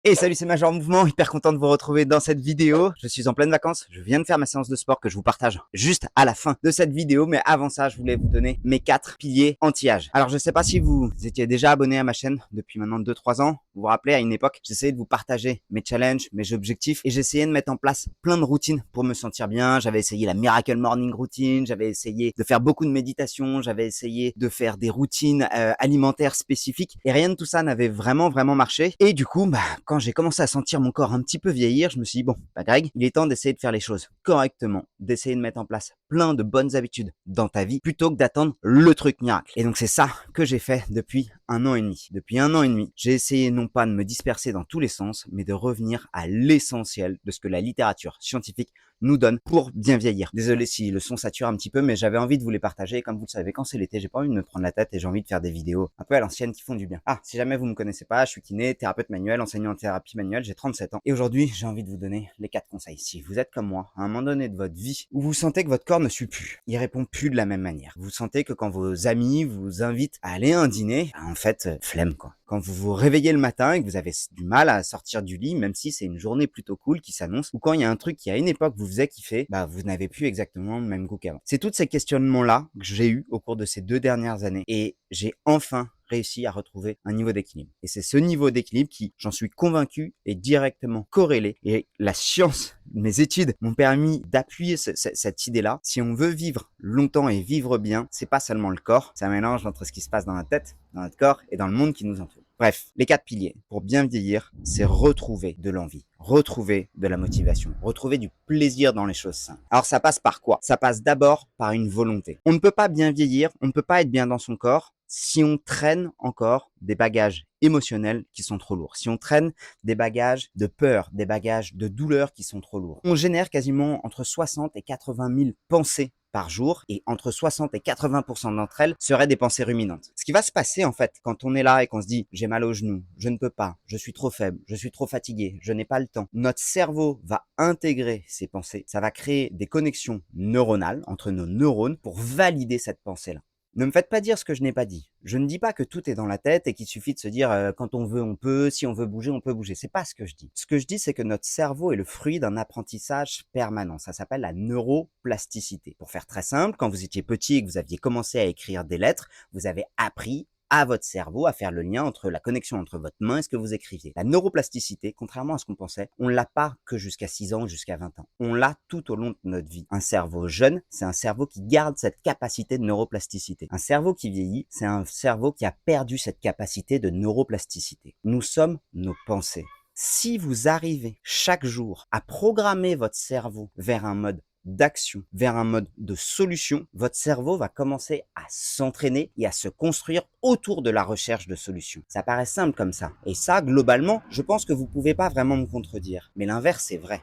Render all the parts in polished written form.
Et salut, c'est Major Mouvement, hyper content de vous retrouver dans cette vidéo. Je suis en pleine vacances, je viens de faire ma séance de sport que je vous partage juste à la fin de cette vidéo, mais avant ça, je voulais vous donner mes 4 piliers anti-âge. Alors, je sais pas si vous étiez déjà abonné à ma chaîne depuis maintenant 2-3 ans. Vous vous rappelez, à une époque, j'essayais de vous partager mes challenges, mes objectifs, et j'essayais de mettre en place plein de routines pour me sentir bien. J'avais essayé la Miracle Morning Routine, j'avais essayé de faire beaucoup de méditation, j'avais essayé de faire des routines alimentaires spécifiques, et rien de tout ça n'avait vraiment marché. Et du coup, quand j'ai commencé à sentir mon corps un petit peu vieillir, je me suis dit, bon, Greg, il est temps d'essayer de faire les choses correctement, d'essayer de mettre en place plein de bonnes habitudes dans ta vie, plutôt que d'attendre le truc miracle. Et donc, c'est ça que j'ai fait depuis 1 an et demi. Depuis 1 an et demi, j'ai essayé non pas de me disperser dans tous les sens, mais de revenir à l'essentiel de ce que la littérature scientifique nous donne pour bien vieillir. Désolé si le son sature un petit peu, mais j'avais envie de vous les partager. Et comme vous le savez, quand c'est l'été, j'ai pas envie de me prendre la tête et j'ai envie de faire des vidéos un peu à l'ancienne qui font du bien. Ah, si jamais vous me connaissez pas, je suis kiné, thérapeute manuel, enseignant en thérapie manuelle, j'ai 37 ans. Et aujourd'hui, j'ai envie de vous donner les 4 conseils. Si vous êtes comme moi, à un moment donné de votre vie, où vous sentez que votre corps ne suit plus, il répond plus de la même manière. Vous sentez que quand vos amis vous invitent à aller à un dîner, en fait, flemme quoi. Quand vous vous réveillez le matin et que vous avez du mal à sortir du lit, même si c'est une journée plutôt cool qui s'annonce, ou quand il y a un truc qui à une époque vous faisait kiffer, vous n'avez plus exactement le même goût qu'avant. C'est tous ces questionnements-là que j'ai eu au cours de ces 2 dernières années et j'ai enfin réussi à retrouver un niveau d'équilibre. Et c'est ce niveau d'équilibre qui, j'en suis convaincu, est directement corrélé. Et la science, mes études m'ont permis d'appuyer cette idée-là. Si on veut vivre longtemps et vivre bien, c'est pas seulement le corps, c'est un mélange entre ce qui se passe dans la tête, dans notre corps et dans le monde qui nous entoure. Bref, les 4 piliers pour bien vieillir, c'est retrouver de l'envie, retrouver de la motivation, retrouver du plaisir dans les choses simples. Alors ça passe par quoi? Ça passe d'abord par une volonté. On ne peut pas bien vieillir, on ne peut pas être bien dans son corps si on traîne encore des bagages émotionnels qui sont trop lourds, si on traîne des bagages de peur, des bagages de douleur qui sont trop lourds. On génère quasiment entre 60 et 80 000 pensées par jour et entre 60 et 80% d'entre elles seraient des pensées ruminantes. Ce qui va se passer en fait quand on est là et qu'on se dit j'ai mal au genou, je ne peux pas, je suis trop faible, je suis trop fatigué, je n'ai pas le temps. Notre cerveau va intégrer ces pensées, ça va créer des connexions neuronales entre nos neurones pour valider cette pensée-là. Ne me faites pas dire ce que je n'ai pas dit. Je ne dis pas que tout est dans la tête et qu'il suffit de se dire quand on veut, on peut, si on veut bouger, on peut bouger. C'est pas ce que je dis. Ce que je dis, c'est que notre cerveau est le fruit d'un apprentissage permanent. Ça s'appelle la neuroplasticité. Pour faire très simple, quand vous étiez petit et que vous aviez commencé à écrire des lettres, vous avez appris à votre cerveau à faire le lien entre la connexion entre votre main et ce que vous écriviez. La neuroplasticité, contrairement à ce qu'on pensait, on l'a pas que jusqu'à 6 ans ou jusqu'à 20 ans. On l'a tout au long de notre vie. Un cerveau jeune, c'est un cerveau qui garde cette capacité de neuroplasticité. Un cerveau qui vieillit, c'est un cerveau qui a perdu cette capacité de neuroplasticité. Nous sommes nos pensées. Si vous arrivez chaque jour à programmer votre cerveau vers un mode d'action, vers un mode de solution, votre cerveau va commencer à s'entraîner et à se construire autour de la recherche de solutions. Ça paraît simple comme ça. Et ça, globalement, je pense que vous pouvez pas vraiment me contredire. Mais l'inverse, c'est vrai.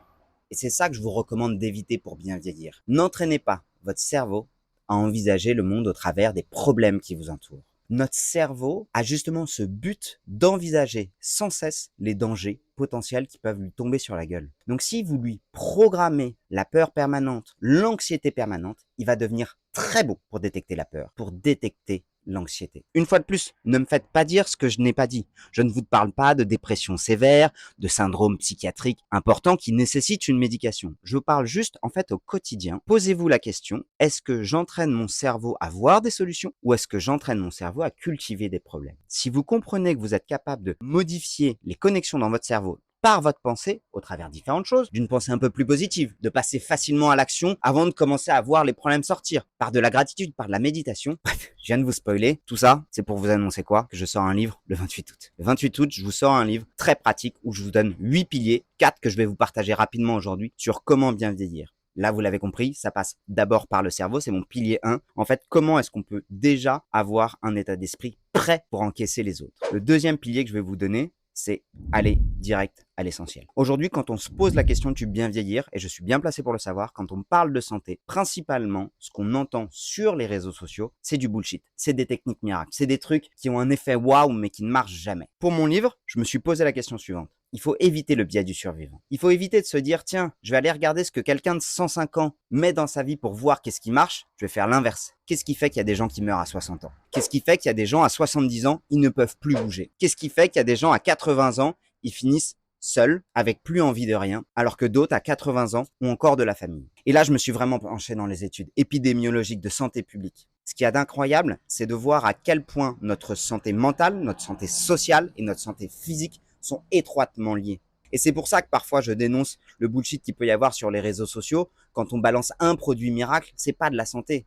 Et c'est ça que je vous recommande d'éviter pour bien vieillir. N'entraînez pas votre cerveau à envisager le monde au travers des problèmes qui vous entourent. Notre cerveau a justement ce but d'envisager sans cesse les dangers potentiels qui peuvent lui tomber sur la gueule. Donc si vous lui programmez la peur permanente, l'anxiété permanente, il va devenir très bon pour détecter la peur, pour détecter l'anxiété. Une fois de plus, ne me faites pas dire ce que je n'ai pas dit. Je ne vous parle pas de dépression sévère, de syndrome psychiatrique important qui nécessite une médication. Je vous parle juste, en fait, au quotidien. Posez-vous la question, est-ce que j'entraîne mon cerveau à voir des solutions ou est-ce que j'entraîne mon cerveau à cultiver des problèmes? Si vous comprenez que vous êtes capable de modifier les connexions dans votre cerveau par votre pensée, au travers différentes choses, d'une pensée un peu plus positive, de passer facilement à l'action avant de commencer à voir les problèmes sortir, par de la gratitude, par de la méditation. Bref, je viens de vous spoiler. Tout ça, c'est pour vous annoncer quoi? Que je sors un livre le 28 août. Le 28 août, je vous sors un livre très pratique où je vous donne 8 piliers, 4 que je vais vous partager rapidement aujourd'hui sur comment bien vieillir. Là, vous l'avez compris, ça passe d'abord par le cerveau, c'est mon pilier 1. En fait, comment est-ce qu'on peut déjà avoir un état d'esprit prêt pour encaisser les autres? Le deuxième pilier que je vais vous donner, c'est aller direct à l'essentiel. Aujourd'hui, quand on se pose la question du bien vieillir, et je suis bien placé pour le savoir, quand on parle de santé, principalement, ce qu'on entend sur les réseaux sociaux, c'est du bullshit. C'est des techniques miracles. C'est des trucs qui ont un effet waouh, mais qui ne marchent jamais. Pour mon livre, je me suis posé la question suivante. Il faut éviter le biais du survivant. Il faut éviter de se dire, tiens, je vais aller regarder ce que quelqu'un de 105 ans met dans sa vie pour voir qu'est-ce qui marche. Je vais faire l'inverse. Qu'est-ce qui fait qu'il y a des gens qui meurent à 60 ans? Qu'est-ce qui fait qu'il y a des gens à 70 ans, ils ne peuvent plus bouger? Qu'est-ce qui fait qu'il y a des gens à 80 ans, ils finissent seuls, avec plus envie de rien, alors que d'autres à 80 ans ont encore de la famille. Et là, je me suis vraiment penché dans les études épidémiologiques de santé publique. Ce qu'il y a d'incroyable, c'est de voir à quel point notre santé mentale, notre santé sociale et notre santé physique sont étroitement liées. Et c'est pour ça que parfois je dénonce le bullshit qu'il peut y avoir sur les réseaux sociaux. Quand on balance un produit miracle, c'est pas de la santé.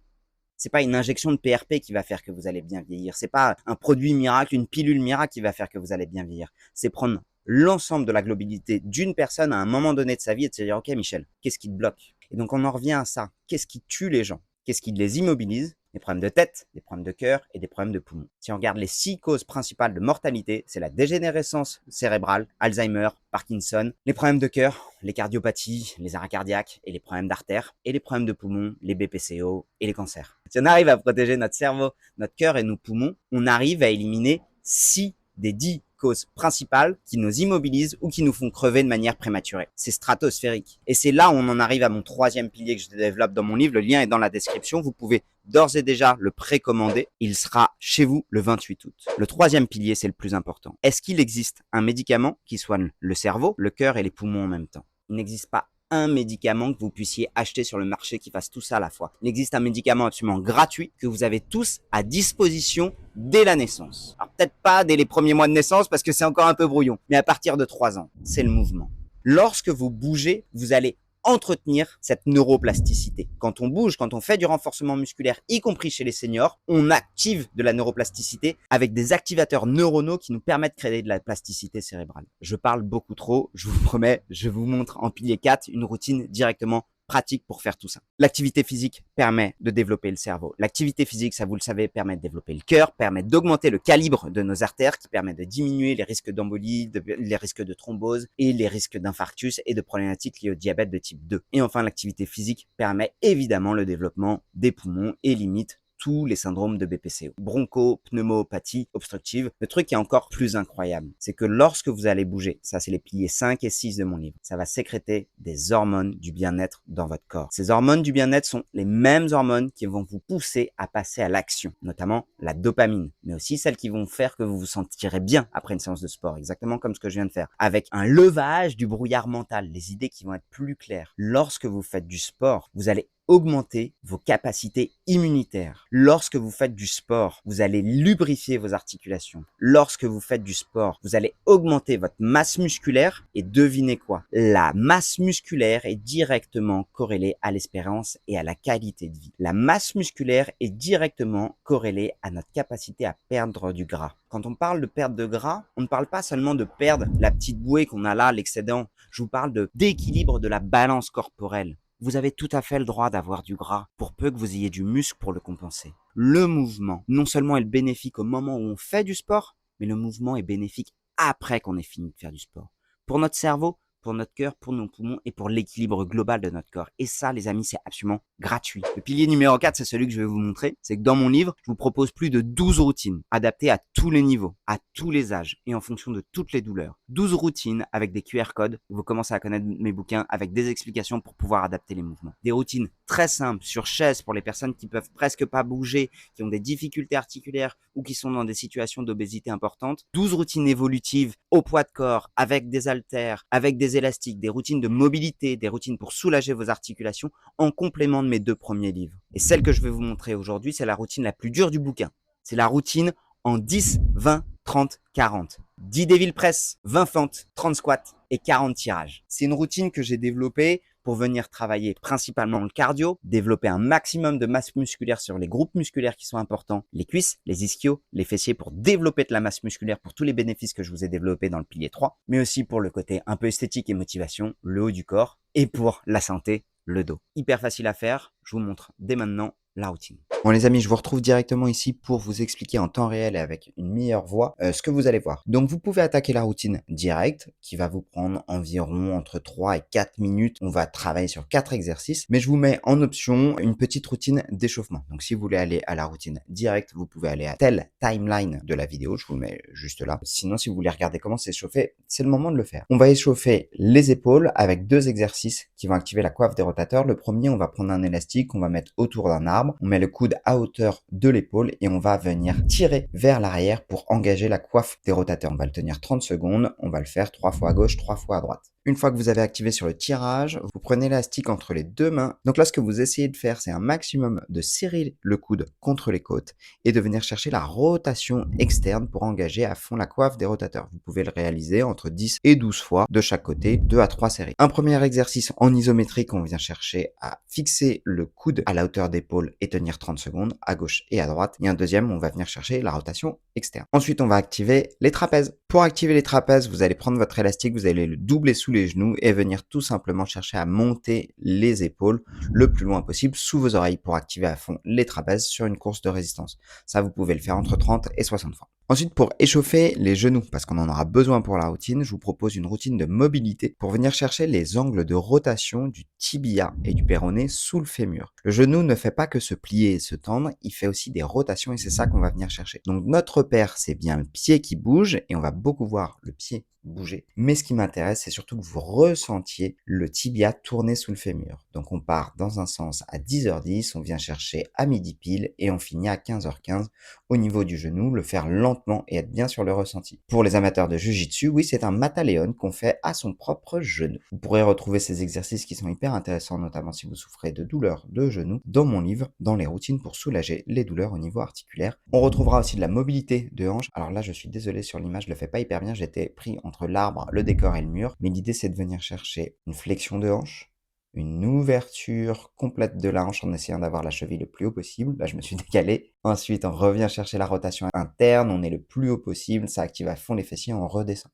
C'est pas une injection de PRP qui va faire que vous allez bien vieillir. C'est pas un produit miracle, une pilule miracle qui va faire que vous allez bien vieillir. C'est prendre l'ensemble de la globalité d'une personne à un moment donné de sa vie et de se dire, OK, Michel, qu'est-ce qui te bloque? Et donc, on en revient à ça. Qu'est-ce qui tue les gens? Qu'est-ce qui les immobilise? Des problèmes de tête, des problèmes de cœur et des problèmes de poumons. Si on regarde les 6 causes principales de mortalité, c'est la dégénérescence cérébrale, Alzheimer, Parkinson, les problèmes de cœur, les cardiopathies, les arrêts cardiaques et les problèmes d'artères, et les problèmes de poumons, les BPCO et les cancers. Si on arrive à protéger notre cerveau, notre cœur et nos poumons, on arrive à éliminer 6 des 10 causes principales qui nous immobilisent ou qui nous font crever de manière prématurée. C'est stratosphérique. Et c'est là où on en arrive à mon 3e pilier que je développe dans mon livre. Le lien est dans la description. Vous pouvez d'ores et déjà le précommander. Il sera chez vous le 28 août. Le 3e pilier, c'est le plus important. Est-ce qu'il existe un médicament qui soigne le cerveau, le cœur et les poumons en même temps? Il n'existe pas un médicament que vous puissiez acheter sur le marché qui fasse tout ça à la fois. Il existe un médicament absolument gratuit que vous avez tous à disposition dès la naissance. Alors peut-être pas dès les premiers mois de naissance parce que c'est encore un peu brouillon, mais à partir de 3 ans, c'est le mouvement. Lorsque vous bougez, vous allez entretenir cette neuroplasticité. Quand on bouge, quand on fait du renforcement musculaire, y compris chez les seniors, on active de la neuroplasticité avec des activateurs neuronaux qui nous permettent de créer de la plasticité cérébrale. Je parle beaucoup trop, je vous promets, je vous montre en pilier 4 une routine directement pratique pour faire tout ça. L'activité physique permet de développer le cerveau. L'activité physique, ça vous le savez, permet de développer le cœur, permet d'augmenter le calibre de nos artères, qui permet de diminuer les risques d'embolie, les risques de thrombose et les risques d'infarctus et de problématiques liées au diabète de type 2. Et enfin, l'activité physique permet évidemment le développement des poumons et limite tous les syndromes de BPCO. Broncho-pneumopathie obstructive. Le truc qui est encore plus incroyable, c'est que lorsque vous allez bouger, ça c'est les piliers 5 et 6 de mon livre, ça va sécréter des hormones du bien-être dans votre corps. Ces hormones du bien-être sont les mêmes hormones qui vont vous pousser à passer à l'action, notamment la dopamine, mais aussi celles qui vont faire que vous vous sentirez bien après une séance de sport, exactement comme ce que je viens de faire, avec un levage du brouillard mental, les idées qui vont être plus claires. Lorsque vous faites du sport, vous allez augmenter vos capacités immunitaires. Lorsque vous faites du sport, vous allez lubrifier vos articulations. Lorsque vous faites du sport, vous allez augmenter votre masse musculaire et devinez quoi? La masse musculaire est directement corrélée à l'espérance et à la qualité de vie. La masse musculaire est directement corrélée à notre capacité à perdre du gras. Quand on parle de perte de gras, on ne parle pas seulement de perdre la petite bouée qu'on a là, l'excédent. Je vous parle d'équilibre de la balance corporelle. Vous avez tout à fait le droit d'avoir du gras, pour peu que vous ayez du muscle pour le compenser. Le mouvement, non seulement est bénéfique au moment où on fait du sport, mais le mouvement est bénéfique après qu'on ait fini de faire du sport. Pour notre cerveau, pour notre cœur, pour nos poumons et pour l'équilibre global de notre corps. Et ça, les amis, c'est absolument gratuit. Le pilier numéro 4, c'est celui que je vais vous montrer. C'est que dans mon livre, je vous propose plus de 12 routines adaptées à tous les niveaux, à tous les âges et en fonction de toutes les douleurs. 12 routines avec des QR codes. Vous commencez à connaître mes bouquins avec des explications pour pouvoir adapter les mouvements. Des routines très simples sur chaise pour les personnes qui peuvent presque pas bouger, qui ont des difficultés articulaires ou qui sont dans des situations d'obésité importante. 12 routines évolutives au poids de corps avec des haltères, avec des élastiques, des routines de mobilité, des routines pour soulager vos articulations en complément de mes 2 premiers livres. Et celle que je vais vous montrer aujourd'hui, c'est la routine la plus dure du bouquin. C'est la routine en 10, 20, 30, 40. 10 Devil Press, 20 fentes, 30 squats et 40 tirages. C'est une routine que j'ai développée pour venir travailler principalement le cardio, développer un maximum de masse musculaire sur les groupes musculaires qui sont importants, les cuisses, les ischios, les fessiers pour développer de la masse musculaire pour tous les bénéfices que je vous ai développés dans le pilier 3, mais aussi pour le côté un peu esthétique et motivation, le haut du corps, et pour la santé, le dos. Hyper facile à faire, je vous montre dès maintenant la routine. Bon les amis, je vous retrouve directement ici pour vous expliquer en temps réel et avec une meilleure voix ce que vous allez voir. Donc vous pouvez attaquer la routine directe qui va vous prendre environ entre 3 et 4 minutes. On va travailler sur 4 exercices, mais je vous mets en option une petite routine d'échauffement. Donc si vous voulez aller à la routine directe, vous pouvez aller à telle timeline de la vidéo, je vous le mets juste là. Sinon si vous voulez regarder comment s'échauffer, c'est le moment de le faire. On va échauffer les épaules avec 2 exercices qui vont activer la coiffe des rotateurs. Le premier, on va prendre un élastique, on va mettre autour d'un arbre, on met le coude coude à hauteur de l'épaule et on va venir tirer vers l'arrière pour engager la coiffe des rotateurs. On va le tenir 30 secondes, on va le faire 3 fois à gauche, 3 fois à droite. Une fois que vous avez activé sur le tirage, vous prenez l'élastique entre les deux mains. Donc là, ce que vous essayez de faire, c'est un maximum de serrer le coude contre les côtes et de venir chercher la rotation externe pour engager à fond la coiffe des rotateurs. Vous pouvez le réaliser entre 10 et 12 fois de chaque côté, 2 à 3 séries. Un premier exercice en isométrique, on vient chercher à fixer le coude à la hauteur d'épaule et tenir 30 secondes à gauche et à droite. Et un deuxième, on va venir chercher la rotation externe. Ensuite, on va activer les trapèzes. Pour activer les trapèzes, vous allez prendre votre élastique, vous allez le doubler sous les genoux et venir tout simplement chercher à monter les épaules le plus loin possible sous vos oreilles pour activer à fond les trapèzes sur une course de résistance. Ça, vous pouvez le faire entre 30 et 60 fois. Ensuite, pour échauffer les genoux, parce qu'on en aura besoin pour la routine, je vous propose une routine de mobilité pour venir chercher les angles de rotation du tibia et du péroné sous le fémur. Le genou ne fait pas que se plier et se tendre, il fait aussi des rotations et c'est ça qu'on va venir chercher. Donc notre repère, c'est bien le pied qui bouge et on va beaucoup voir le pied bouger. Mais ce qui m'intéresse, c'est surtout que vous ressentiez le tibia tourner sous le fémur. Donc on part dans un sens à 10h10, on vient chercher à midi pile et on finit à 15h15 au niveau du genou, le faire lentement et être bien sur le ressenti. Pour les amateurs de Jiu-Jitsu, oui, c'est un Mataleon qu'on fait à son propre genou. Vous pourrez retrouver ces exercices qui sont hyper intéressants, notamment si vous souffrez de douleurs de genou, dans mon livre, dans les routines pour soulager les douleurs au niveau articulaire. On retrouvera aussi de la mobilité de hanche. Alors là, je suis désolé sur l'image, je le fais pas hyper bien, j'étais pris entre l'arbre, le décor et le mur, mais l'idée c'est de venir chercher une flexion de hanche, une ouverture complète de la hanche en essayant d'avoir la cheville le plus haut possible. Là, je me suis décalé. Ensuite, on revient chercher la rotation interne, on est le plus haut possible, ça active à fond les fessiers, on redescend.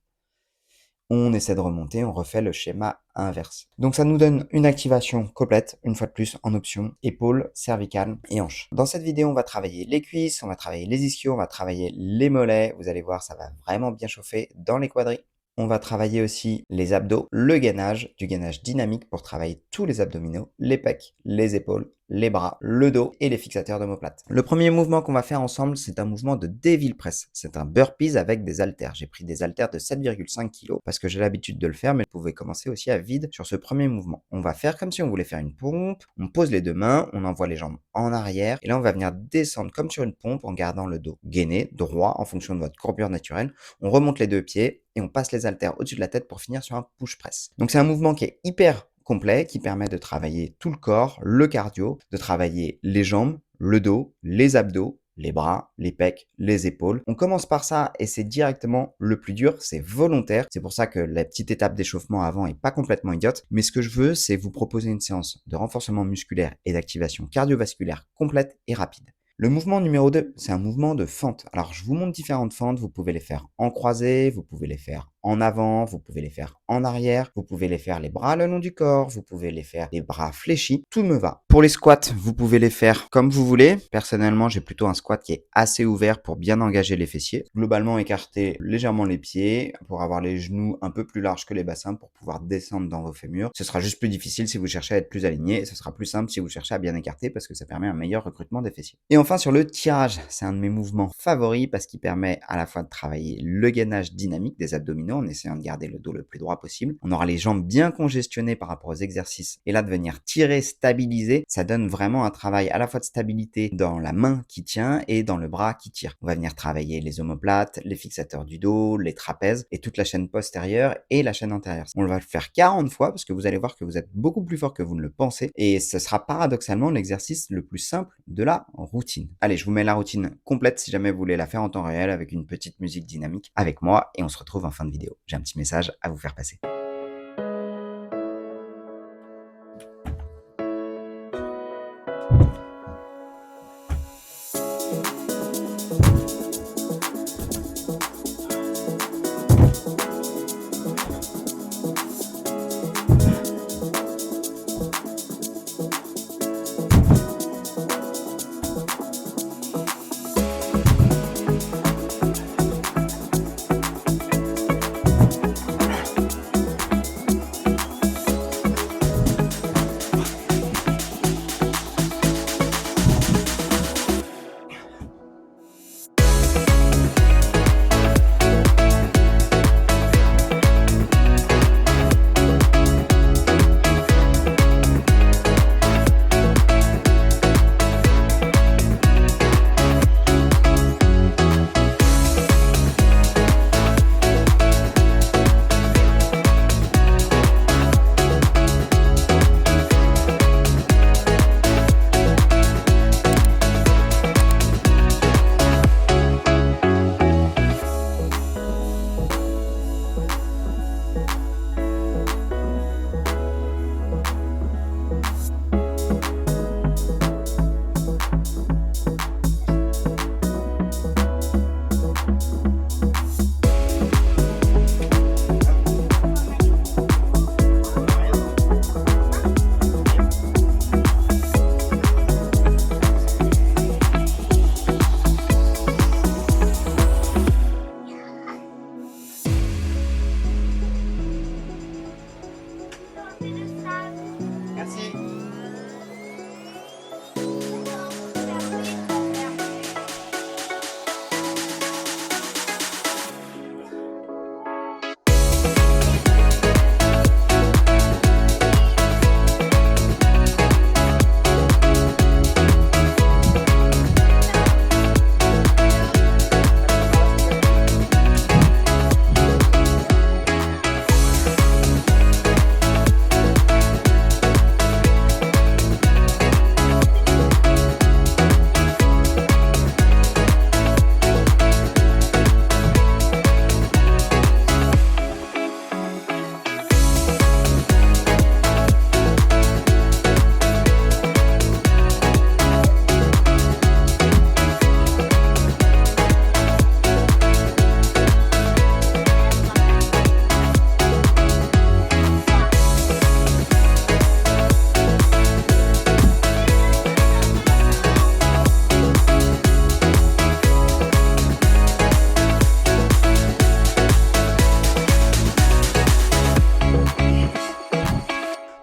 On essaie de remonter, on refait le schéma inverse. Donc ça nous donne une activation complète, une fois de plus en option, épaules, cervicales et hanches. Dans cette vidéo, on va travailler les cuisses, on va travailler les ischios, on va travailler les mollets. Vous allez voir, ça va vraiment bien chauffer dans les quadris. On va travailler aussi les abdos, le gainage, du gainage dynamique pour travailler tous les abdominaux, les pecs, les épaules, les bras, le dos et les fixateurs d'omoplate. Le premier mouvement qu'on va faire ensemble, c'est un mouvement de Devil Press. C'est un burpees avec des haltères. J'ai pris des haltères de 7,5 kg parce que j'ai l'habitude de le faire, mais vous pouvez commencer aussi à vide sur ce premier mouvement. On va faire comme si on voulait faire une pompe. On pose les deux mains, on envoie les jambes en arrière et là on va venir descendre comme sur une pompe en gardant le dos gainé, droit en fonction de votre courbure naturelle. On remonte les deux pieds et on passe les haltères au-dessus de la tête pour finir sur un push press. Donc c'est un mouvement qui est hyper complet qui permet de travailler tout le corps, le cardio, de travailler les jambes, le dos, les abdos, les bras, les pecs, les épaules. On commence par ça et c'est directement le plus dur, c'est volontaire. C'est pour ça que la petite étape d'échauffement avant est pas complètement idiote. Mais ce que je veux, c'est vous proposer une séance de renforcement musculaire et d'activation cardiovasculaire complète et rapide. Le mouvement numéro 2, c'est un mouvement de fente. Alors, je vous montre différentes fentes. Vous pouvez les faire en croisé, vous pouvez les faire en avant, vous pouvez les faire en arrière, vous pouvez les faire les bras le long du corps, vous pouvez les faire les bras fléchis. Tout me va. Pour les squats, vous pouvez les faire comme vous voulez. Personnellement, j'ai plutôt un squat qui est assez ouvert pour bien engager les fessiers. Globalement, écarter légèrement les pieds pour avoir les genoux un peu plus larges que les bassins pour pouvoir descendre dans vos fémurs. Ce sera juste plus difficile si vous cherchez à être plus aligné et ce sera plus simple si vous cherchez à bien écarter parce que ça permet un meilleur recrutement des fessiers. Et enfin, sur le tirage, c'est un de mes mouvements favoris parce qu'il permet à la fois de travailler le gainage dynamique des abdominaux en essayant de garder le dos le plus droit possible. On aura les jambes bien congestionnées par rapport aux exercices et là de venir tirer, stabiliser, ça donne vraiment un travail à la fois de stabilité dans la main qui tient et dans le bras qui tire. On va venir travailler les omoplates, les fixateurs du dos, les trapèzes et toute la chaîne postérieure et la chaîne antérieure. On va le faire 40 fois parce que vous allez voir que vous êtes beaucoup plus fort que vous ne le pensez et ce sera paradoxalement l'exercice le plus simple de la routine. Allez, je vous mets la routine complète si jamais vous voulez la faire en temps réel avec une petite musique dynamique avec moi et on se retrouve en fin de vidéo. J'ai un petit message à vous faire passer.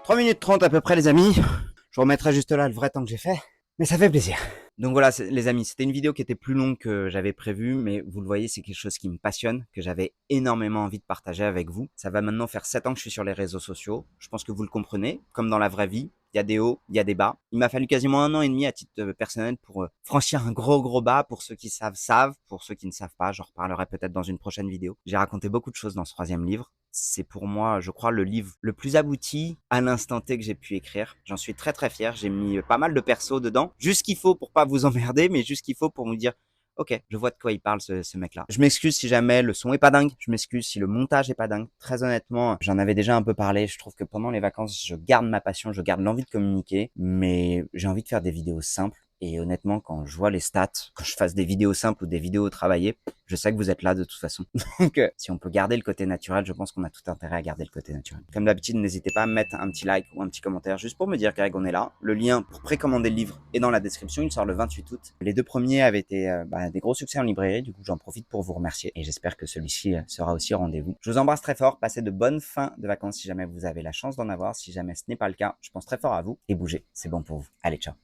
3 minutes 30 à peu près les amis. Je remettrai juste là le vrai temps que j'ai fait. Mais ça fait plaisir. Donc voilà les amis, c'était une vidéo qui était plus longue que j'avais prévu, mais vous le voyez, c'est quelque chose qui me passionne, que j'avais énormément envie de partager avec vous. Ça va maintenant faire 7 ans que je suis sur les réseaux sociaux. Je pense que vous le comprenez, comme dans la vraie vie. Il y a des hauts, il y a des bas. Il m'a fallu quasiment 1 an et demi à titre personnel pour franchir un gros bas. Pour ceux qui savent. Pour ceux qui ne savent pas, j'en reparlerai peut-être dans une prochaine vidéo. J'ai raconté beaucoup de choses dans ce 3e livre. C'est pour moi, je crois, le livre le plus abouti à l'instant T que j'ai pu écrire. J'en suis très fier. J'ai mis pas mal de persos dedans. Juste ce qu'il faut pour pas vous emmerder, mais juste ce qu'il faut pour me dire ok, je vois de quoi il parle ce mec-là. Je m'excuse si jamais le son est pas dingue. Je m'excuse si le montage est pas dingue. Très honnêtement, j'en avais déjà un peu parlé. Je trouve que pendant les vacances, je garde ma passion, je garde l'envie de communiquer, mais j'ai envie de faire des vidéos simples. Et honnêtement, quand je vois les stats, quand je fasse des vidéos simples ou des vidéos travaillées, je sais que vous êtes là de toute façon. Donc, si on peut garder le côté naturel, je pense qu'on a tout intérêt à garder le côté naturel. Comme d'habitude, n'hésitez pas à mettre un petit like ou un petit commentaire juste pour me dire qu'on est là. Le lien pour précommander le livre est dans la description. Il sort le 28 août. Les 2 premiers avaient été des gros succès en librairie. Du coup, j'en profite pour vous remercier. Et j'espère que celui-ci sera aussi au rendez-vous. Je vous embrasse très fort. Passez de bonnes fins de vacances si jamais vous avez la chance d'en avoir. Si jamais ce n'est pas le cas, je pense très fort à vous. Et bougez, c'est bon pour vous. Allez, ciao.